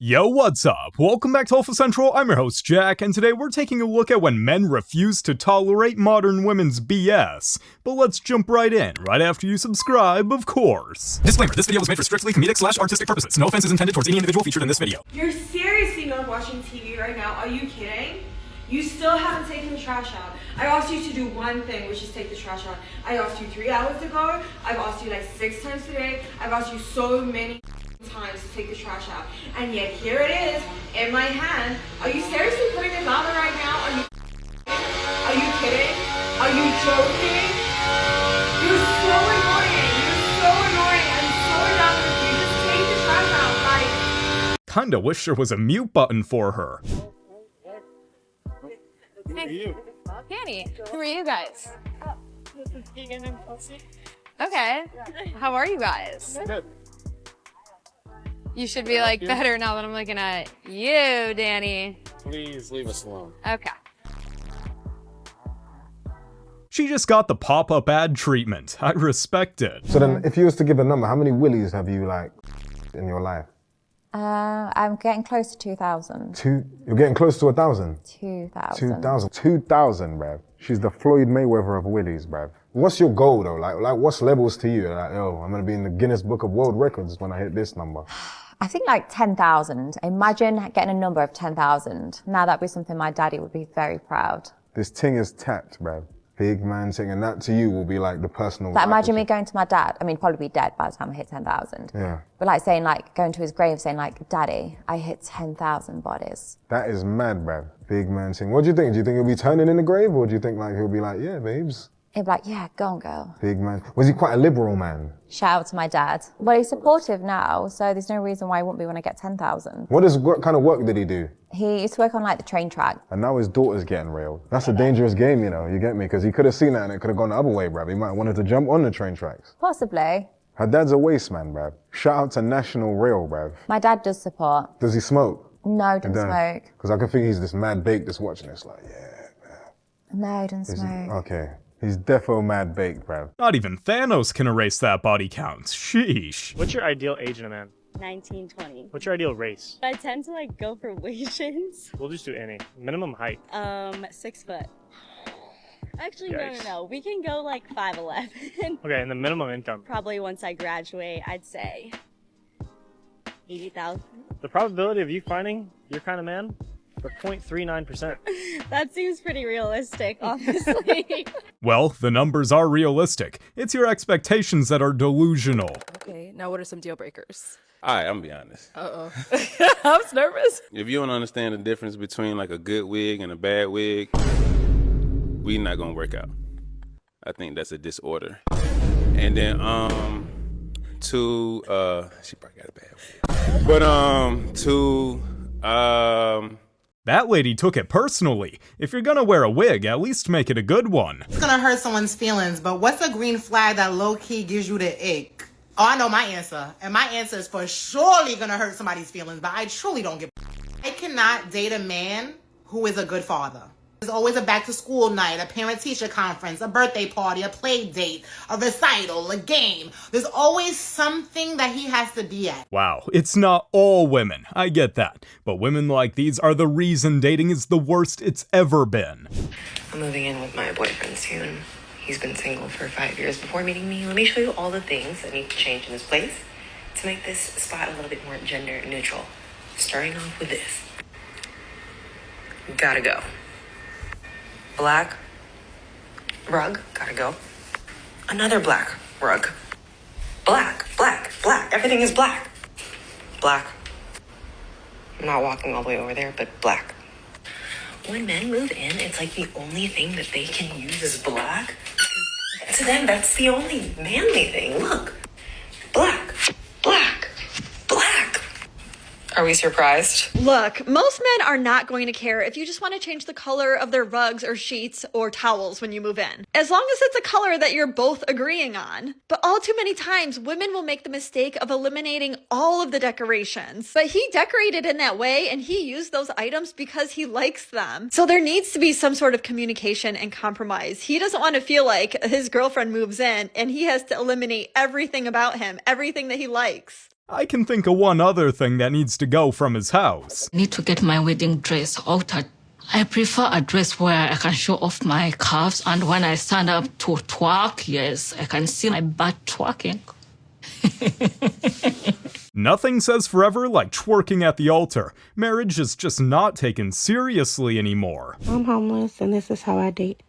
Yo, what's up? Welcome back to Alpha Central, I'm your host Jack, and today we're taking a look at when men refuse to tolerate modern women's BS. But let's jump right in, right after you subscribe, of course. Disclaimer, this video was made for strictly comedic/artistic purposes. No offense is intended towards any individual featured in this video. You're seriously not watching TV right now, are you kidding? You still haven't taken the trash out. I asked you to do one thing, which is take the trash out. I asked you 3 hours ago, I've asked you like 6 times today, I've asked you so many times to take the trash out, and yet here it is in my hand. Are you seriously putting it down right now? Are you kidding? Are you joking? You're so annoying. You're so annoying. I'm so done with you. Just take the trash out. Like, Kinda wish there was a mute button for her. Who are you? Danny. Who are you guys? This is Keegan and Kelsey. Okay. How are you guys? Good. You should be like better now that I'm looking at you, Danny. Please leave us alone. Okay. She just got the pop-up ad treatment. I respect it. So then, if you was to give a number, how many willies have you, like, in your life? I'm getting close to 2,000. You're getting close to 1,000? 2,000. 2,000. 2,000, bruv. She's the Floyd Mayweather of willies, bruv. What's your goal, though? Like, what's levels to you? Like, yo, I'm gonna be in the Guinness Book of World Records when I hit this number. I think like 10,000. Imagine getting a number of 10,000. Now that'd be something my daddy would be very proud. This ting is tapped, bruv. Big man ting, and that to you will be like the personal... Like imagine me going to my dad. I mean, probably be dead by the time I hit 10,000. Yeah. But like saying like, going to his grave saying like, Daddy, I hit 10,000 bodies. That is mad, bruv. Big man ting. What do you think? Do you think he'll be turning in the grave, or do you think like he'll be like, yeah, babes? He'd be like, yeah, go on, girl. Big man. Was he quite a liberal man? Shout out to my dad. Well, he's supportive now, so there's no reason why he wouldn't be when I get 10,000. What kind of work did he do? He used to work on like the train track. And now his daughter's getting railed. That's a dangerous game, you know, you get me? Because he could have seen that and it could have gone the other way, bruv. He might have wanted to jump on the train tracks. Possibly. Her dad's a waste man, bruv. Shout out to National Rail, bruv. My dad does support. Does he smoke? No, doesn't smoke. Because I can think he's this mad baked that's watching this, like, yeah, man. No, doesn't smoke. Okay. He's defo mad baked, bruv. Not even Thanos can erase that body count. Sheesh. What's your ideal age in a man? 19, 20. What's your ideal race? I tend to like go for Asians. We'll just do any. Minimum height. 6 foot. Actually, Yikes. no. We can go like 5'11". Okay, and the minimum income. Probably once I graduate, I'd say 80,000. The probability of you finding your kind of man? For 0.39%. That seems pretty realistic, honestly. Well, the numbers are realistic. It's your expectations that are delusional. Okay, now what are some deal breakers? Alright, I'm gonna be honest. Uh-oh. I was nervous. If you don't understand the difference between like a good wig and a bad wig, we not gonna work out. I think that's a disorder. And then, she probably got a bad wig. But, That lady took it personally. If you're gonna wear a wig, at least make it a good one. It's gonna hurt someone's feelings, but what's a green flag that low-key gives you the ick? Oh, I know my answer. And my answer is for surely gonna hurt somebody's feelings, but I truly don't give I cannot date a man who is a good father. There's always a back-to-school night, a parent-teacher conference, a birthday party, a play date, a recital, a game. There's always something that he has to be at. Wow, it's not all women, I get that. But women like these are the reason dating is the worst it's ever been. I'm moving in with my boyfriend soon. He's been single for 5 years before meeting me. Let me show you all the things that need to change in this place to make this spot a little bit more gender neutral. Starting off with this. Gotta go. Black rug, gotta go. Another black rug. Black, black, black. Everything is black. Black. I'm not walking all the way over there, but black. When men move in, it's like the only thing that they can use is black. To them, that's the only manly thing. Look. Black, black, black. Are we surprised? Look, most men are not going to care if you just want to change the color of their rugs or sheets or towels when you move in, as long as it's a color that you're both agreeing on. But all too many times, women will make the mistake of eliminating all of the decorations. But he decorated in that way and he used those items because he likes them. So there needs to be some sort of communication and compromise. He doesn't want to feel like his girlfriend moves in and he has to eliminate everything about him, everything that he likes. I can think of one other thing that needs to go from his house. Need to get my wedding dress altered. I prefer a dress where I can show off my calves, and when I stand up to twerk, yes, I can see my butt twerking. Nothing says forever like twerking at the altar. Marriage is just not taken seriously anymore. I'm homeless, and this is how I date.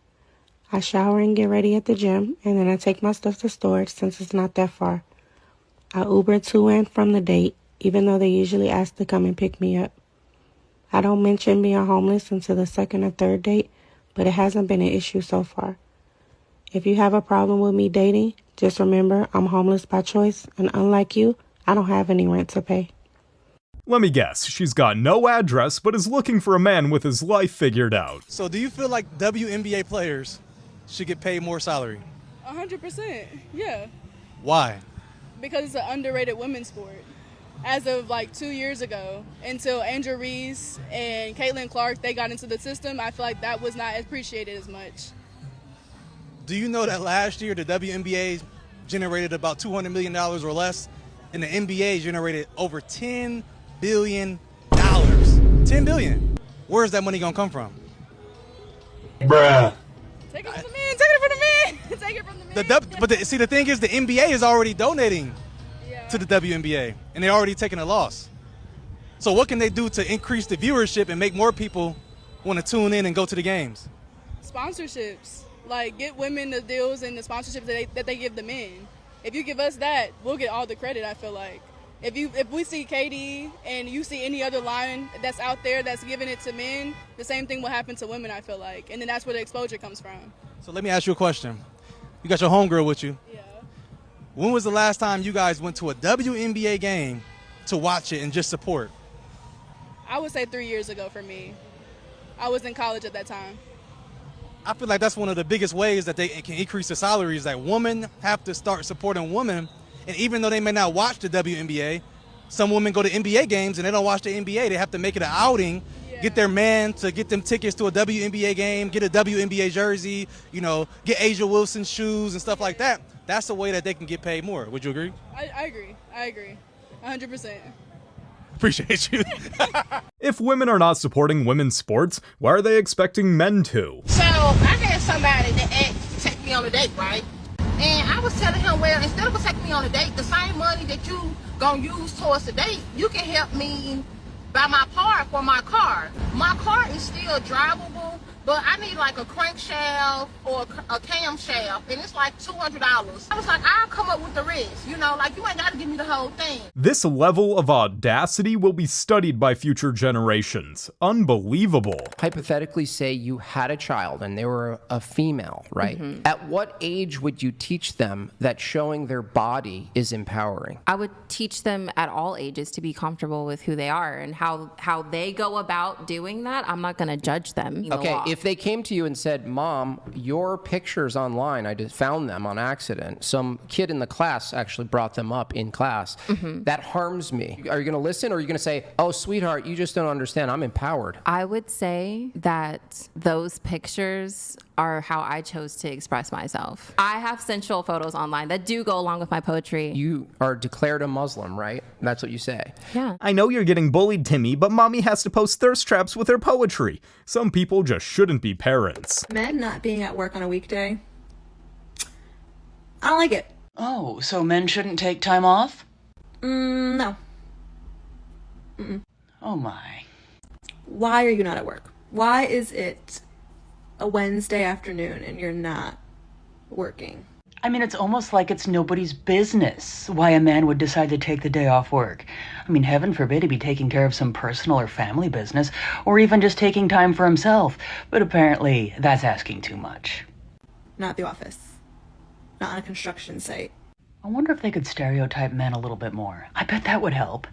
I shower and get ready at the gym, and then I take my stuff to storage since it's not that far. I Uber to and from the date, even though they usually ask to come and pick me up. I don't mention being homeless until the second or third date, but it hasn't been an issue so far. If you have a problem with me dating, just remember I'm homeless by choice, and unlike you, I don't have any rent to pay. Let me guess, she's got no address but is looking for a man with his life figured out. So do you feel like WNBA players should get paid more salary? 100%, yeah. Why? Because it's an underrated women's sport. As of like 2 years ago, until Angel Reese and Caitlin Clark, they got into the system, I feel like that was not appreciated as much. Do you know that last year the WNBA generated about $200 million or less, and the NBA generated over $10 billion? $10 billion. Where's that money gonna come from? Bruh. Take it from the men, take it from the men, take it from the men. But see, the thing is, the NBA is already donating to the WNBA, and they're already taking a loss. So what can they do to increase the viewership and make more people want to tune in and go to the games? Sponsorships. Like, get women the deals and the sponsorships that they give the men. If you give us that, we'll get all the credit, I feel like. If we see KD and you see any other line that's out there that's giving it to men, the same thing will happen to women, I feel like. And then that's where the exposure comes from. So let me ask you a question. You got your homegirl with you. Yeah. When was the last time you guys went to a WNBA game to watch it and just support? I would say 3 years ago for me. I was in college at that time. I feel like that's one of the biggest ways that they can increase the salaries, that women have to start supporting women. And even though they may not watch the WNBA, some women go to NBA games and they don't watch the NBA. They have to make it an outing, get their man to get them tickets to a WNBA game, get a WNBA jersey, you know, get Asia Wilson shoes and stuff like that. That's the way that they can get paid more. Would you agree? I agree. I agree. 100%. Appreciate you. If women are not supporting women's sports, why are they expecting men to? So I had somebody that take me on a date, right? And I was telling him, well, instead of taking me on a date, the same money that you gonna use towards the date, you can help me buy my part for my car. My car is still drivable, but I need like a crankshaft or a camshaft, and it's like $200. I was like, I'll come up with the rest, you know, like you ain't gotta give me the whole thing. This level of audacity will be studied by future generations. Unbelievable. Hypothetically, say you had a child and they were a female, right? Mm-hmm. At what age would you teach them that showing their body is empowering? I would teach them at all ages to be comfortable with who they are and how they go about doing that. I'm not going to judge them. Okay, if they came to you and said, Mom, your pictures online, I just found them on accident. Some kid in the class actually brought them up in class. Mm-hmm. That harms me. Are you going to listen, or are you going to say, oh, sweetheart, you just don't understand. I'm empowered? I would say that those pictures are how I chose to express myself. I have sensual photos online that do go along with my poetry. You are declared a Muslim, right? That's what you say. Yeah. I know you're getting bullied, Timmy, but mommy has to post thirst traps with her poetry. Some people just shouldn't be parents. Men not being at work on a weekday, I don't like it. Oh, so men shouldn't take time off? No. Mm-mm. Oh my. Why are you not at work? Why is it a Wednesday afternoon and you're not working? I mean, it's almost like it's nobody's business why a man would decide to take the day off work. I mean, heaven forbid he be taking care of some personal or family business, or even just taking time for himself. But apparently, that's asking too much. Not at the office. Not on a construction site. I wonder if they could stereotype men a little bit more. I bet that would help.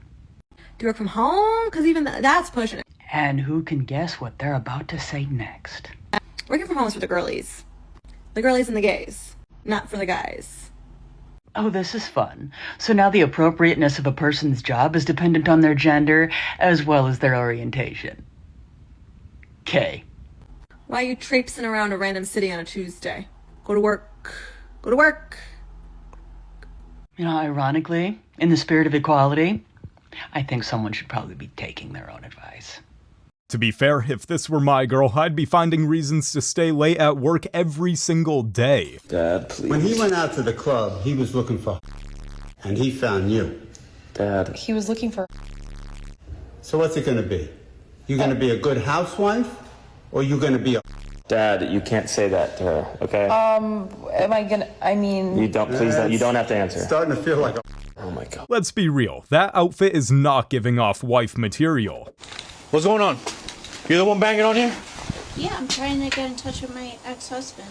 Do you work from home? Because even that's pushing it. And who can guess what they're about to say next? Working from home is for the girlies. The girlies and the gays. Not for the guys. Oh, this is fun. So now the appropriateness of a person's job is dependent on their gender as well as their orientation. K. Why are you traipsing around a random city on a Tuesday? Go to work. Go to work. You know, ironically, in the spirit of equality, I think someone should probably be taking their own advice. To be fair, if this were my girl, I'd be finding reasons to stay late at work every single day. Dad, please. When he went out to the club, he was looking for and he found you. Dad. He was looking for. So what's it going to be? You going to be a good housewife or you going to be a... Dad, you can't say that to her, okay? Am I gonna, I mean... You don't, please don't, you don't have to answer. Starting to feel like a... Oh my God. Let's be real, that outfit is not giving off wife material. What's going on? You're the one banging on here? Yeah, I'm trying to get in touch with my ex-husband.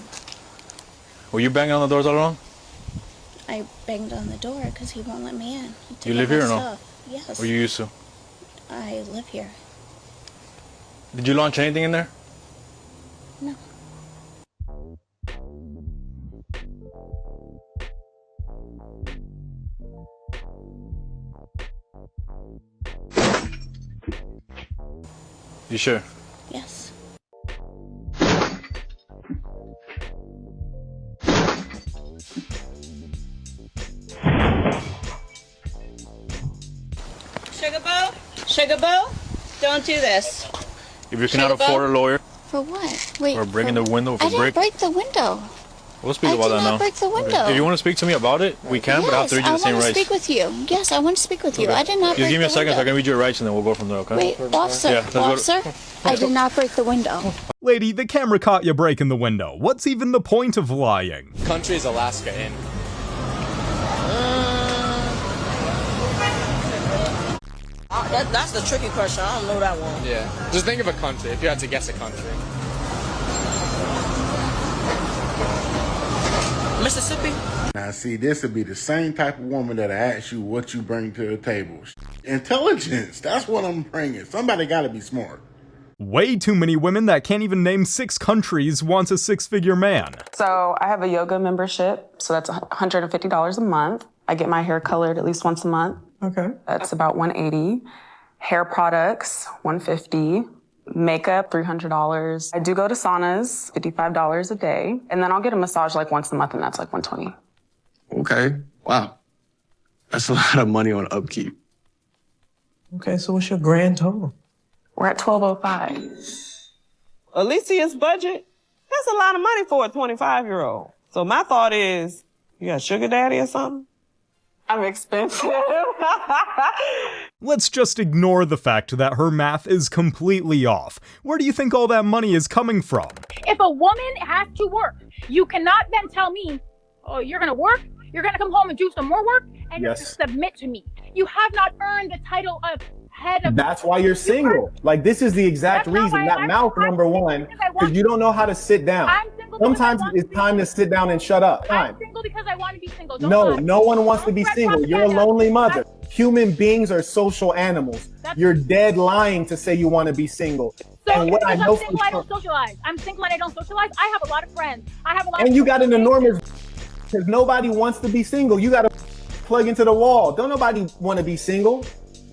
Were you banging on the doors all along? I banged on the door because he won't let me in. You live here or no? Stuff. Yes. Or you used to? I live here. Did you launch anything in there? No. You sure? Yes. Sugar Bow? Sugar Bow? Don't do this. If you cannot afford a lawyer For what? Wait. or breaking the window with I a didn't brick, break the window. we'll speak I about did that not now. break the window. Okay. If you want to speak to me about it, we can, but I have to read you the same I want to rights. speak with you. Yes, I want to speak with you. I did not Just break give me a the second so I window. can read your rights and then we'll go from there, okay? Wait, officer, Yeah, let's go to- officer, I did not break the window. Lady, the camera caught you breaking the window. What's even the point of lying? Country is Alaska in. That's the tricky question. I don't know that one. Yeah. Just think of a country, if you had to guess a country. Mississippi? Now, see, this would be the same type of woman that asks you what you bring to the table. Intelligence, that's what I'm bringing. Somebody got to be smart. Way too many women that can't even name 6 countries want a 6-figure man. So I have a yoga membership, so that's $150 a month. I get my hair colored at least once a month. Okay. That's about $180. Hair products, $150. Makeup, $300. I do go to saunas, $55 a day. And then I'll get a massage like once a month, and that's like $120. Okay. Wow. That's a lot of money on upkeep. Okay, so what's your grand total? We're at $1,205. Alicia's budget? That's a lot of money for a 25-year-old. So my thought is, you got sugar daddy or something? I'm expensive. Let's just ignore the fact that her math is completely off. Where do you think all that money is coming from? If a woman has to work, you cannot then tell me, oh, you're gonna work, you're gonna come home and do some more work, and you're gonna submit to me. You have not earned the title of head of... That's why you're single. Like, this is the exact reason. That mouth, number one, because you don't know how to sit down. Sometimes it's time to sit down and shut up. I'm single because I want to be single. Don't No, lie. no one wants to be single. You're a lonely mother. Human beings are social animals. You're dead lying to say you want to be single. So And what I because know I'm single, I don't socialize. I'm single and I don't socialize. I have a lot of friends. I have a lot of and you got an enormous, because nobody wants to be single. You got to plug into the wall. Don't nobody want to be single.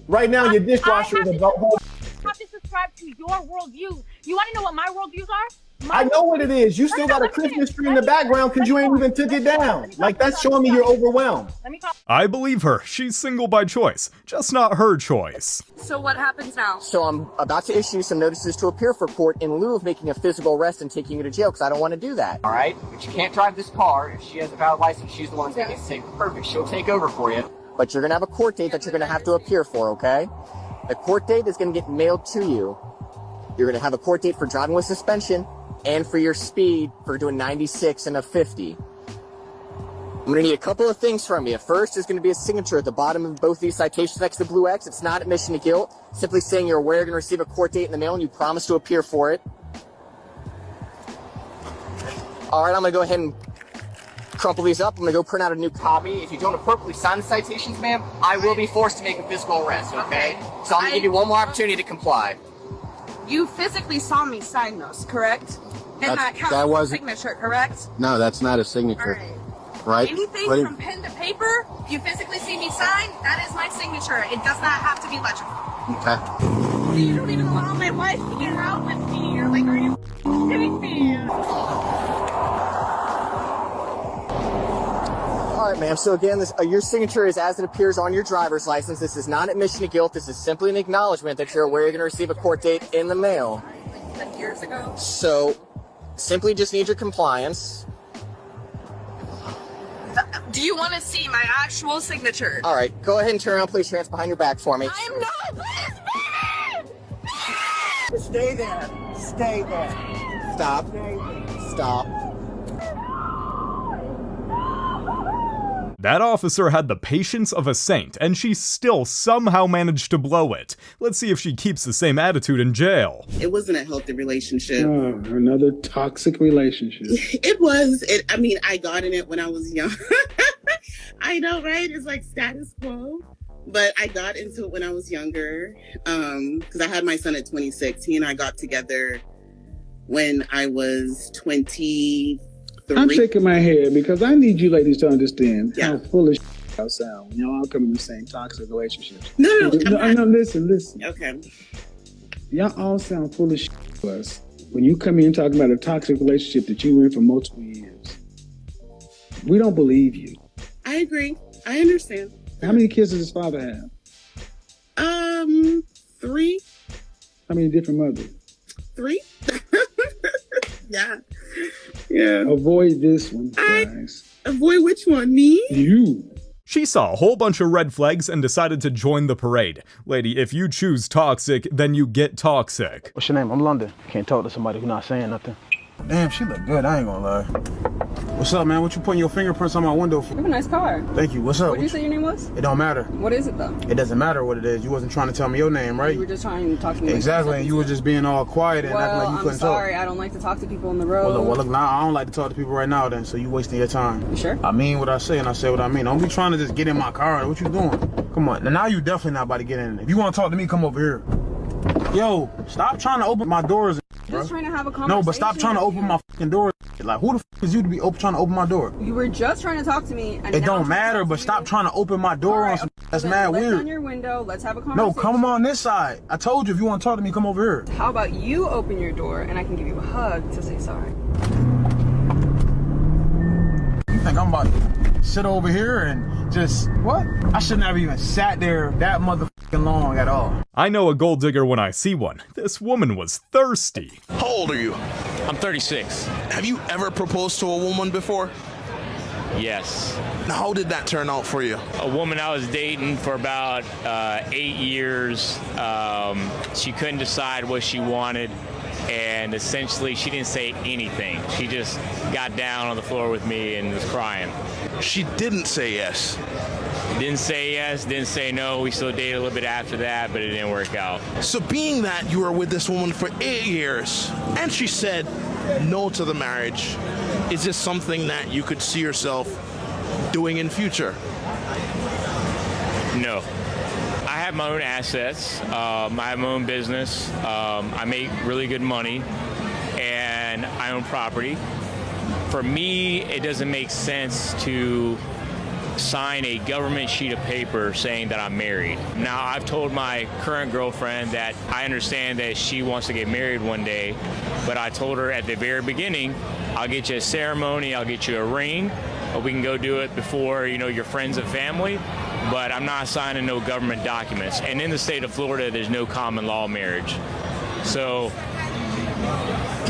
Right now, your dishwasher is about whole. You have to subscribe to your worldviews. You want to know what my worldviews are? I know what it is. You still got a Christmas tree in the background because you ain't even took it down. Like, that's showing me you're overwhelmed. I believe her. She's single by choice, just not her choice. So what happens now? So I'm about to issue some notices to appear for court in lieu of making a physical arrest and taking you to jail because I don't want to do that. All right? But you can't drive this car. If she has a valid license, she's the one who's going to take perfect. She'll take over for you. But you're going to have a court date that you're going to have to appear for, okay? The court date is going to get mailed to you. You're going to have a court date for driving with suspension and for your speed for doing 96 and a 50. I'm going to need a couple of things from you. First is going to be a signature at the bottom of both these citations next to the blue X. It's not admission to guilt. Simply saying you're aware you're going to receive a court date in the mail and you promise to appear for it. All right, I'm going to go ahead and crumple these up. I'm going to go print out a new copy. If you don't appropriately sign the citations, ma'am, I will be forced to make a physical arrest, okay? So I'm going to give you one more opportunity to comply. You physically saw me sign those, correct? And that counts that as a wasn't- signature, correct? No, that's not a signature. Right? Anything What if- from pen to paper, if you physically see me sign, that is my signature. It does not have to be legible. Okay. You don't even allow my wife to get out with me. You're like, are you kidding me? All right, ma'am. So again, your signature is as it appears on your driver's license. This is not admission to guilt. This is simply an acknowledgement that you're aware you're going to receive a court date in the mail. 10 years ago. So, simply just need your compliance. Do you want to see my actual signature? All right, go ahead and turn around. Place your hands behind your back for me. I am not. Please, Stay there. Stay there. Stop. Stop. That officer had the patience of a saint, and she still somehow managed to blow it. Let's see if she keeps the same attitude in jail. It wasn't a healthy relationship. Another toxic relationship. It was. I mean, I got in it when I was young. I know, right? It's like status quo. But I got into it when I was younger because I had my son at 26. He and I got together when I was 23. I'm shaking my head because I need you ladies to understand how full of y'all sound when y'all all come in the same toxic relationships. No, listen. Okay. Y'all all sound full of to us when you come in talking about a toxic relationship that you were in for multiple years. We don't believe you. I agree. I understand. How many kids does his father have? 3. How many different mothers? 3. Yeah. Avoid this one, guys. Avoid which one? Me? You. She saw a whole bunch of red flags and decided to join the parade. Lady, if you choose toxic, then you get toxic. What's your name? I'm London. Can't talk to somebody who's not saying nothing. Damn, she look good, I ain't gonna lie. What's up, man? What you putting your fingerprints on my window for? You have a nice car. Thank you. What's up? What did you say your name was? It don't matter. What is it, though? It doesn't matter what it is. You wasn't trying to tell me your name, right? You were just trying to talk to me. Exactly, and you were just being all quiet and acting like you couldn't talk. I'm sorry. I don't like to talk to people on the road. Well, look, now I don't like to talk to people right now then, so you wasting your time. You sure? I mean what I say and I say what I mean. Don't be trying to just get in my car. What you doing? Come on. Now you definitely not about to get in. If you want to talk to me, come over here. Yo, stop trying to open my doors. Just trying to have a conversation. No, but stop trying to open my fucking doors. Like, who the f is you to be trying to open my door? You were just trying to talk to me. And it don't matter, but stop trying to open my door on some that's mad weird. Let's on your window. Let's have a conversation. No, come on this side. I told you if you want to talk to me, come over here. How about you open your door and I can give you a hug to say sorry? You think I'm about to sit over here and just, what? I should never even sat there that motherfucking long at all. I know a gold digger when I see one. This woman was thirsty. How old are you? I'm 36. Have you ever proposed to a woman before? Yes. How did that turn out for you? A woman I was dating for about 8 years. She couldn't decide what she wanted, and essentially she didn't say anything. She just got down on the floor with me and was crying. She didn't say yes. Didn't say yes, didn't say no. We still dated a little bit after that, but it didn't work out. So being that you were with this woman for 8 years and she said no to the marriage, is this something that you could see yourself doing in future? No. I have my own assets. I have my own business. I make really good money and I own property. For me, it doesn't make sense to sign a government sheet of paper saying that I'm married. Now, I've told my current girlfriend that I understand that she wants to get married one day, but I told her at the very beginning, I'll get you a ceremony, I'll get you a ring, we can go do it before, your friends and family, but I'm not signing no government documents. And in the state of Florida, there's no common law marriage. So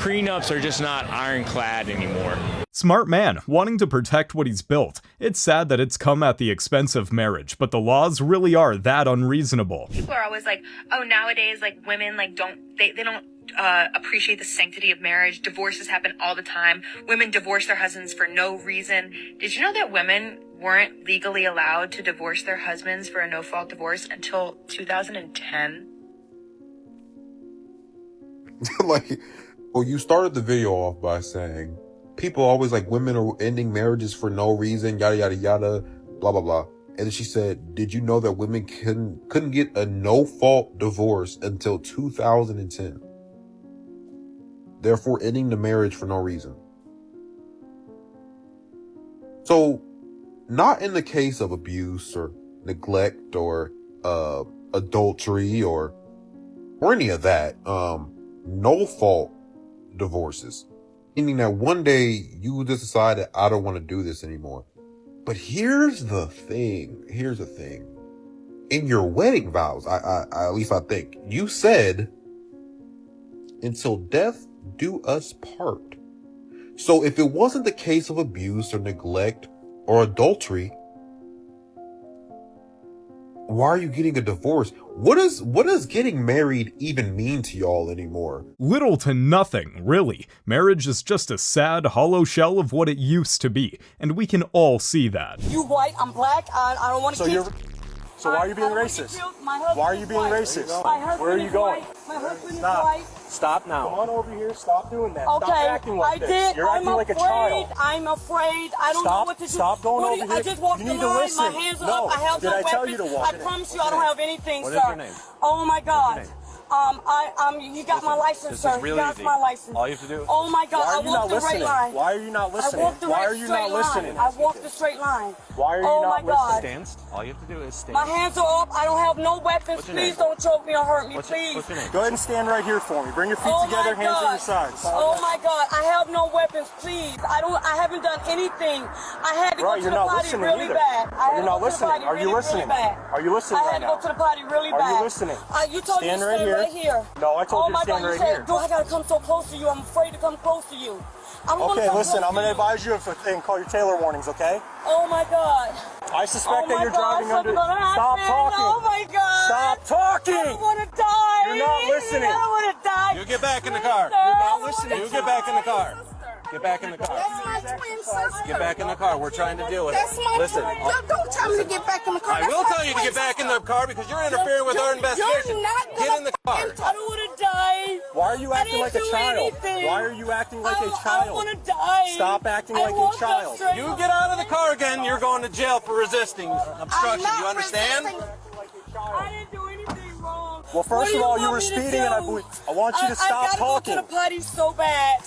prenups are just not ironclad anymore. Smart man, wanting to protect what he's built. It's sad that it's come at the expense of marriage, but the laws really are that unreasonable. People are always like, oh, nowadays, women, don't appreciate the sanctity of marriage. Divorces happen all the time. Women divorce their husbands for no reason. Did you know that women weren't legally allowed to divorce their husbands for a no-fault divorce until 2010? Well, you started the video off by saying people always women are ending marriages for no reason, yada, yada, yada, blah, blah, blah. And then she said, did you know that women couldn't get a no-fault divorce until 2010? Therefore, ending the marriage for no reason. So, not in the case of abuse or neglect or adultery or any of that. No-fault divorces. Meaning that one day you just decide that I don't want to do this anymore. But here's the thing. In your wedding vows, I at least I think, you said, until death do us part. So if it wasn't the case of abuse or neglect or adultery, why are you getting a divorce? What does getting married even mean to y'all anymore? Little to nothing, really. Marriage is just a sad, hollow shell of what it used to be, and we can all see that. You white, I'm black, I don't want to keep... So why are you being racist? Why are you being racist? Where are you going? My husband is white. Stop now. Come on over here. Stop doing that. Okay, Stop acting like this. You're acting like a child. I'm afraid. I don't know what to do. Stop going over here. I just walked the line. My hands are up. I have no weapons. Did I tell you to walk? I promise you I don't have anything, sir. What is your name? Oh my God. You got my license, sir. Really you got easy. my license. All you have to do. Oh my God, I walked the straight line. Why are you not listening? Why are you not listening? I walked the straight line. Why are you not listening? Stand. All you have to do is stand. My hands are up. I don't have no weapons. Please don't choke me or hurt me, please. What's your name? Go ahead and stand right here for me. Bring your feet together, hands on your sides. Oh my God, I have no weapons, please. I haven't done anything. I had to go to the potty really bad. You're not listening. Are you listening? Are you listening I right had to now? go to the potty really bad. Are you listening? You told me to stand right here. No, I told you to stand right here. Do I gotta come so close to you? I'm afraid to come close to you. Okay, listen, I'm gonna advise you and call your Taylor warnings, okay? Oh my God. I suspect that you're driving under. Stop talking. Oh my God. Stop talking. I don't want to die. You're not listening. I don't want to die. You get back in the car. You're not listening. You get back in the car. Get back in the car. That's my twin sister. Get back in the car. We're trying to deal with it. That's my twin. Don't tell me to get back in the car. I will tell you to get back in the car because you're interfering with our investigation. Get in the car. I don't want to die. Why are you acting like a child? Why are you acting like a child? I don't want to die. Stop acting like a child. You get out of the car again, you're going to jail for resisting obstruction. You understand? I didn't do anything wrong. Well, first of all, you were speeding, and I want you to stop talking. I gotta go to the potty so bad.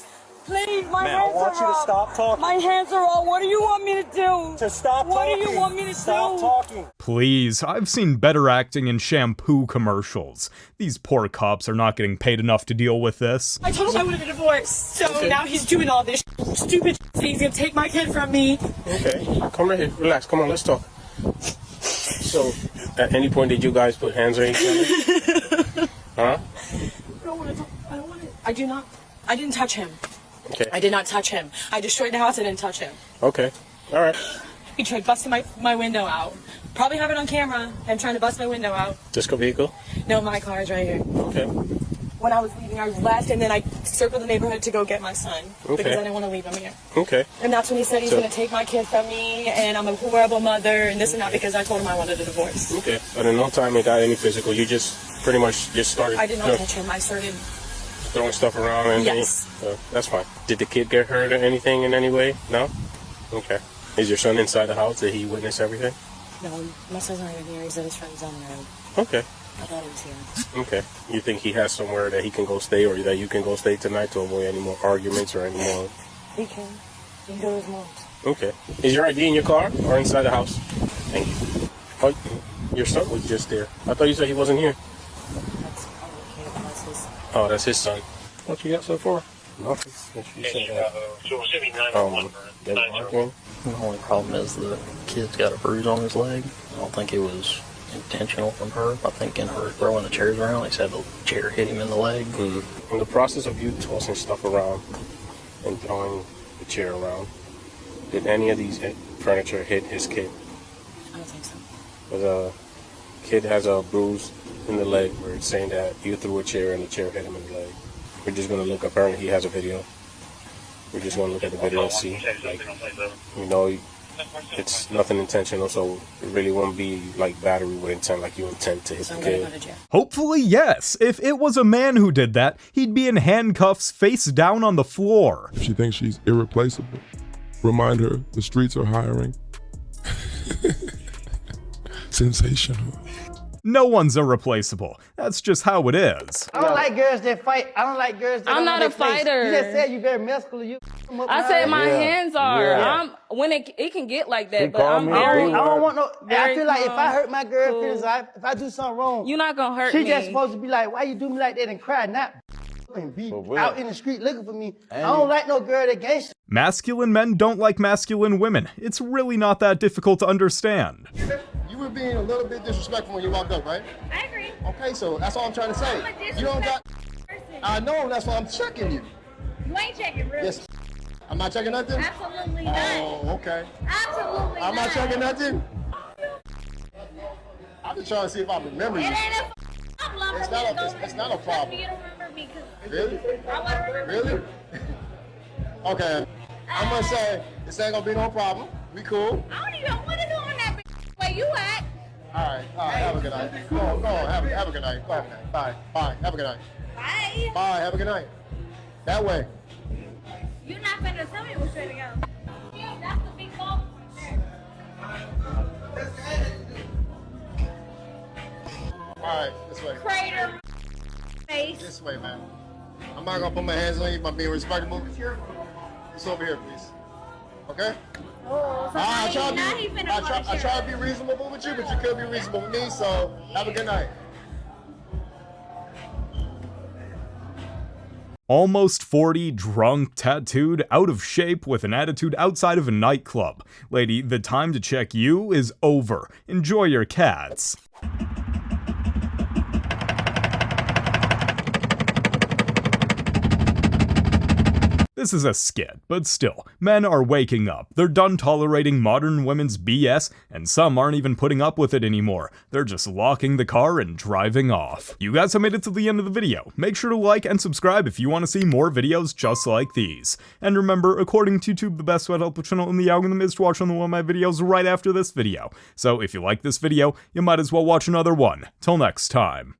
Please, my hands are up. I want you to stop talking. My hands are up. What do you want me to do? To stop talking. What do you want me to Stop talking. Please, I've seen better acting in shampoo commercials. These poor cops are not getting paid enough to deal with this. I told him I wanted a divorce, so now he's doing all this stupid shit. He's gonna take my kid from me. Okay, come right here. Relax. Come on, let's talk. So, at any point did you guys put hands on each other? Huh? I don't want to. I do not. I didn't touch him. Okay. I did not touch him. I destroyed the house. I didn't touch him. Okay. All right. He tried busting my window out. Probably have it on camera. I'm trying to bust my window out. Disco vehicle? No, my car is right here. Okay. When I was leaving, I left, and then I circled the neighborhood to go get my son because I didn't want to leave him here. Okay. And that's when he said he's going to take my kid from me, and I'm a horrible mother, and this and that because I told him I wanted a divorce. Okay. But in no time it got any physical. You just pretty much just started. I did not touch him. I started throwing stuff around and yes. That's fine. Did the kid get hurt or anything in any way? No? Okay. Is your son inside the house? Did he witness everything? No, my son's not even here. He's at his friend's on the road. Okay. I thought he was here. Okay. You think he has somewhere that he can go stay or that you can go stay tonight to avoid any more arguments or any more? He can. He can go to his mom's. Okay. Is your ID in your car or inside the house? Thank you. Oh, your son was just there. I thought you said he wasn't here. Oh, that's his son. What you got so far? Nothing. The only problem is the kid's got a bruise on his leg. I don't think it was intentional from her. I think in her throwing the chairs around, he said the chair hit him in the leg. Mm-hmm. In the process of you tossing stuff around and throwing the chair around, did any of these furniture hit his kid? I don't think so. But the kid has a bruise in the leg where it's saying that you threw a chair and the chair hit him in the leg. We're just going to look, apparently he has a video. We're just going to look at the video and see, like, you know, it's nothing intentional, so it really won't be like battery with intent, like you intend to hit the kid. Hopefully, yes. If it was a man who did that, he'd be in handcuffs face down on the floor. If she thinks she's irreplaceable, remind her the streets are hiring. Sensational. No one's irreplaceable. That's just how it is. I don't like girls that fight. I don't like girls that I'm not a fighter. You just said you very muscular. You I said my hands are. I'm when it can get like that, but I'm very. very. I don't want no. I feel like if calm, I hurt my girl feelings, if I do something wrong, you're not gonna hurt she me. just supposed to be like, why you do me like that and cry, not and be out in the street looking for me. I don't like no girl that gangster. Masculine men don't like masculine women. It's really not that difficult to understand. You were being a little bit disrespectful when you walked up, right? I agree. Okay, so that's all I'm trying to say. I'm a You don't got. person. I know, that's why I'm checking you. You ain't checking, really. Yes. I'm not checking nothing? Absolutely not. Oh, okay. Absolutely I'm not checking nothing? I'm just trying to see if I remember you. It ain't a problem. It's not a problem. You don't remember me because Really? I want to remember Really? you. Okay. I'm gonna say this ain't gonna be no problem. We cool. I don't even want to go on that where you at. All right. Have a good night. Go on. Have a good night. Go ahead. Bye. Have a good night. Bye. Bye. Have a good night. That way. You're not finna tell me which way to go. Yeah, that's the big ball right there. All right. This way. Crater face. This way, man. I'm not gonna put my hands on you by being respectable. Just over here, please. Okay? Oh, so I now try to be reasonable with you, but you could be reasonable with me, so have a good night. Almost 40, drunk, tattooed, out of shape, with an attitude outside of a nightclub. Lady, the time to check you is over. Enjoy your cats. This is a skit, but still, men are waking up. They're done tolerating modern women's BS, and some aren't even putting up with it anymore. They're just locking the car and driving off. You guys have made it to the end of the video. Make sure to like and subscribe if you want to see more videos just like these. And remember, according to YouTube, the best way to help the channel in the algorithm is to watch another one of my videos right after this video. So if you like this video, you might as well watch another one. Till next time.